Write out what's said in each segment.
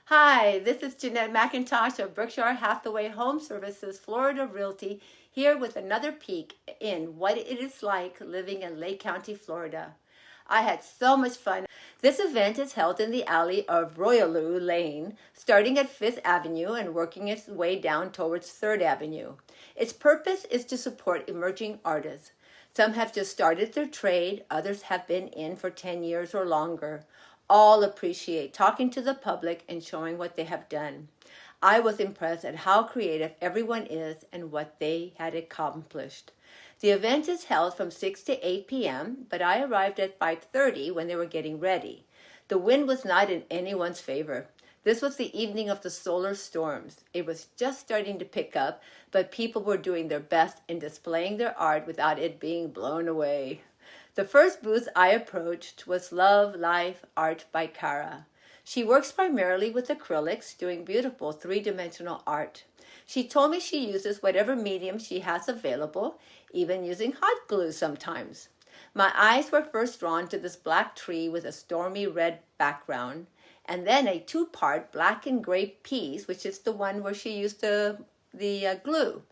Hi, this is Jeanette McIntosh of Berkshire Hathaway Home Services, Florida Realty, here with another peek in what it is like living in Lake County, Florida. I had so much fun. This event is held in the alley of Royaloo Lane, starting at 5th Avenue and working its way down towards 3rd Avenue. Its purpose is to support emerging artists. Some have just started their trade, others have been in for 10 years or longer. All appreciate talking to the public and showing what they have done. I was impressed at how creative everyone is and what they had accomplished. The event is held from 6 to 8 p.m., but I arrived at 5:30 when they were getting ready. The wind was not in anyone's favor. This was the evening of the solar storms. It was just starting to pick up, but people were doing their best in displaying their art without it being blown away. The first booth I approached was Love, Life, Art by Cara. She works primarily with acrylics, doing beautiful three-dimensional art. She told me she uses whatever medium she has available, even using hot glue sometimes. My eyes were first drawn to this black tree with a stormy red background, and then a two-part black and gray piece, which is the one where she used the glue.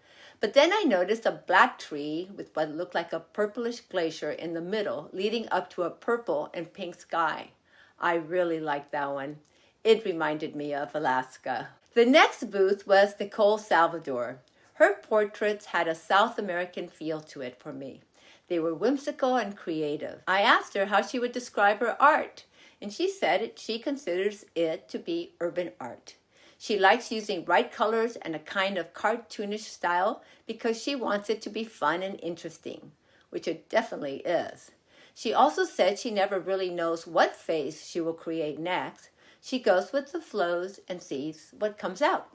But then I noticed a black tree with what looked like a purplish glacier in the middle, leading up to a purple and pink sky. I really liked that one. It reminded me of Alaska. The next booth was Nicole Salvador. Her portraits had a South American feel to it for me. They were whimsical and creative. I asked her how she would describe her art, and she said she considers it to be urban art. She likes using bright colors and a kind of cartoonish style because she wants it to be fun and interesting, which it definitely is. She also said she never really knows what face she will create next. She goes with the flows and sees what comes out.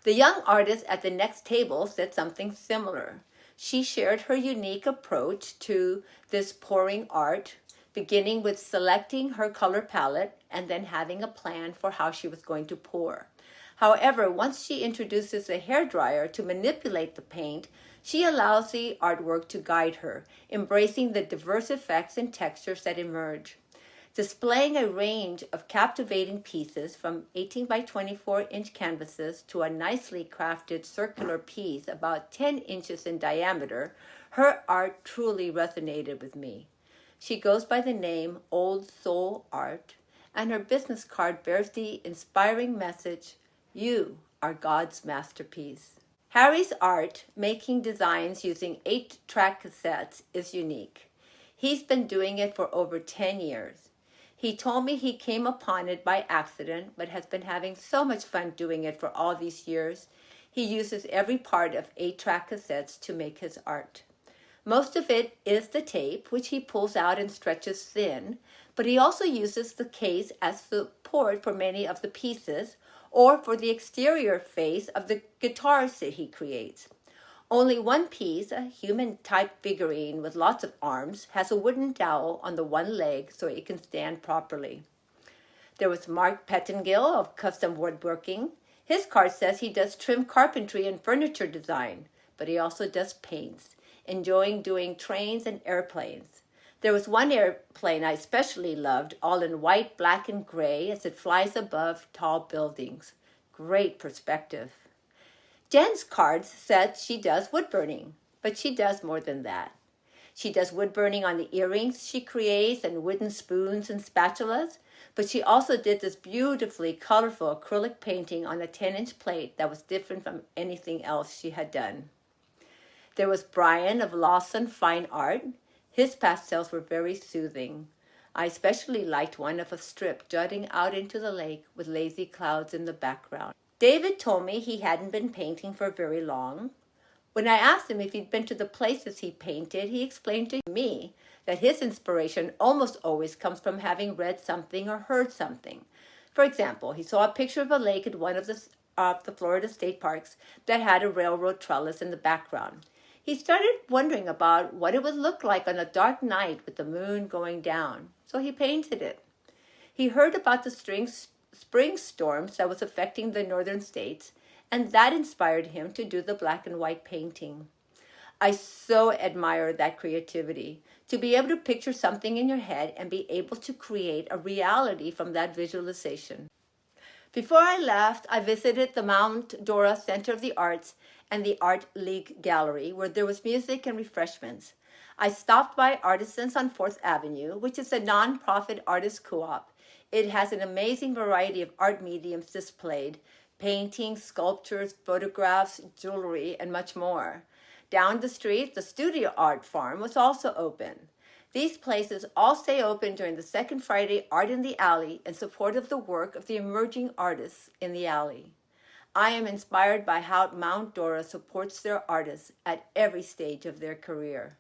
The young artist at the next table said something similar. She shared her unique approach to this pouring art, beginning with selecting her color palette and then having a plan for how she was going to pour. However, once she introduces a hairdryer to manipulate the paint, she allows the artwork to guide her, embracing the diverse effects and textures that emerge. Displaying a range of captivating pieces from 18 by 24 inch canvases to a nicely crafted circular piece about 10 inches in diameter, her art truly resonated with me. She goes by the name Old Soul Art, and her business card bears the inspiring message, "You are God's masterpiece." Harry's art, making designs using 8-track cassettes, is unique. He's been doing it for over 10 years. He told me he came upon it by accident, but has been having so much fun doing it for all these years. He uses every part of 8-track cassettes to make his art. Most of it is the tape, which he pulls out and stretches thin, but he also uses the case as support for many of the pieces or for the exterior face of the guitars that he creates. Only one piece, a human-type figurine with lots of arms, has a wooden dowel on the one leg so it can stand properly. There was Mark Pettingill of Custom Woodworking. His card says he does trim carpentry and furniture design, but he also does paints, enjoying doing trains and airplanes. There was one airplane I especially loved, all in white, black, and gray as it flies above tall buildings. Great perspective. Jen's card said she does wood burning, but she does more than that. She does wood burning on the earrings she creates and wooden spoons and spatulas, but she also did this beautifully colorful acrylic painting on a 10-inch plate that was different from anything else she had done. There was Brian of Lawson Fine Art. His pastels were very soothing. I especially liked one of a strip jutting out into the lake with lazy clouds in the background. David told me he hadn't been painting for very long. When I asked him if he'd been to the places he painted, he explained to me that his inspiration almost always comes from having read something or heard something. For example, he saw a picture of a lake at one of the Florida state parks that had a railroad trellis in the background. He started wondering about what it would look like on a dark night with the moon going down, so he painted it. He heard about the spring storms that was affecting the northern states, and that inspired him to do the black and white painting. I so admire that creativity, to be able to picture something in your head and be able to create a reality from that visualization. Before I left, I visited the Mount Dora Center of the Arts and the Art League Gallery, where there was music and refreshments. I stopped by Artisans on 4th Avenue, which is a nonprofit artist co-op. It has an amazing variety of art mediums displayed: paintings, sculptures, photographs, jewelry, and much more. Down the street, the Studio Art Farm was also open. These places all stay open during the second Friday Art in the Alley in support of the work of the emerging artists in the alley. I am inspired by how Mount Dora supports their artists at every stage of their career.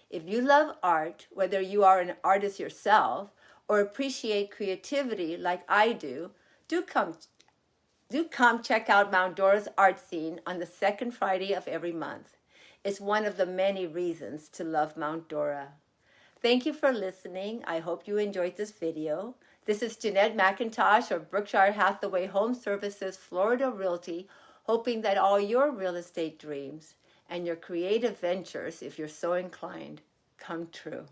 If you love art, whether you are an artist yourself or appreciate creativity like I do, do come check out Mount Dora's art scene on the second Friday of every month. It's one of the many reasons to love Mount Dora. Thank you for listening. I hope you enjoyed this video. This is Jeanette McIntosh of Berkshire Hathaway Home Services, Florida Realty, hoping that all your real estate dreams and your creative ventures, if you're so inclined, come true.